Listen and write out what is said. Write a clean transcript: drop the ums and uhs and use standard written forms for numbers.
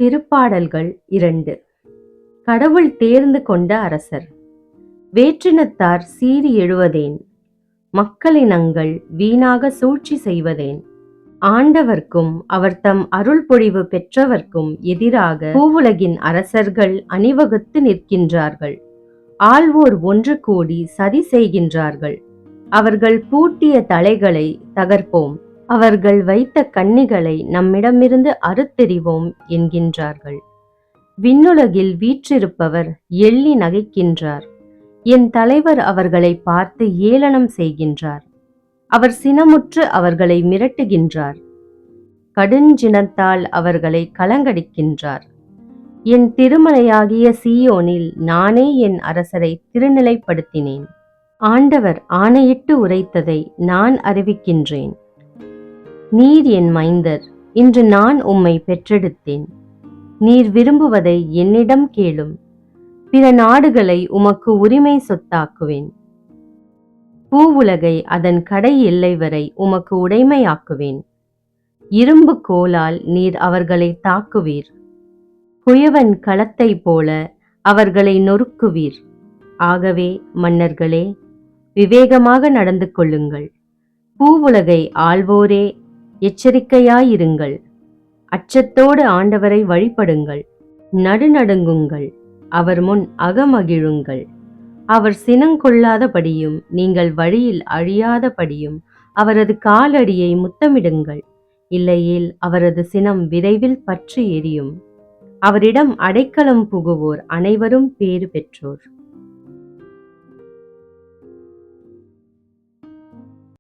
திருப்பாடல்கள் 2. கடவுள் தேர்ந்து கொண்ட அரசர். வேற்றினத்தார் சீறி எழுவதேன்? மக்களினங்கள் வீணாக சூழ்ச்சி செய்வதேன்? ஆண்டவர்க்கும் அவர் தம் அருள் பொழிவு பெற்றவர்க்கும் எதிராக பூவுலகின் அரசர்கள் அணிவகுத்து நிற்கின்றார்கள். ஆள்வோர் ஒன்று கூடி சதி செய்கின்றார்கள். அவர்கள் பூட்டிய தலைகளை தகர்ப்போம், அவர்கள் வைத்த கண்ணிகளை நம்மிடமிருந்து அறுத்தெறிவோம் என்கின்றார்கள். விண்ணுலகில் வீற்றிருப்பவர் எள்ளி நகைக்கின்றார். என் தலைவர் அவர்களை பார்த்து ஏளனம் செய்கின்றார். அவர் சினமுற்று அவர்களை மிரட்டுகின்றார். கடுஞ்சினத்தால் அவர்களை கலங்கடிக்கின்றார். என் திருமலையாகிய சீயோனில் நானே என் அரசரை திருநிலைப்படுத்தினேன். ஆண்டவர் ஆணையிட்டு உரைத்ததை நான் அறிவிக்கின்றேன். நீர் என் மைந்தர், இன்று நான் உம்மை பெற்றெடுத்தேன். நீர் விரும்புவதை என்னிடம் கேளும். பிற நாடுகளை உமக்கு உரிமை சொத்தாக்குவேன். பூவுலகை அதன் கடை எல்லை வரை உமக்கு உடைமையாக்குவேன். இரும்பு கோலால் நீர் அவர்களை தாக்குவீர். குயவன் களத்தை போல அவர்களை நொறுக்குவீர். ஆகவே மன்னர்களே, விவேகமாக நடந்து கொள்ளுங்கள். பூவுலகை ஆள்வோரே, எச்சரிக்கையாயிருங்கள். அச்சத்தோடு ஆண்டவரை வழிபடுங்கள். நடுநடுங்குங்கள், அவர் முன் அகமகிழுங்கள். அவர் சினங்கொள்ளாதபடியும் நீங்கள் வழியில் அழியாதபடியும் அவரது காலடியை முத்தமிடுங்கள். இல்லையேல் அவரது சினம் விரைவில் பற்றி எரியும். அவரிடம் அடைக்கலம் புகுவோர் அனைவரும் பேறு பெற்றோர்.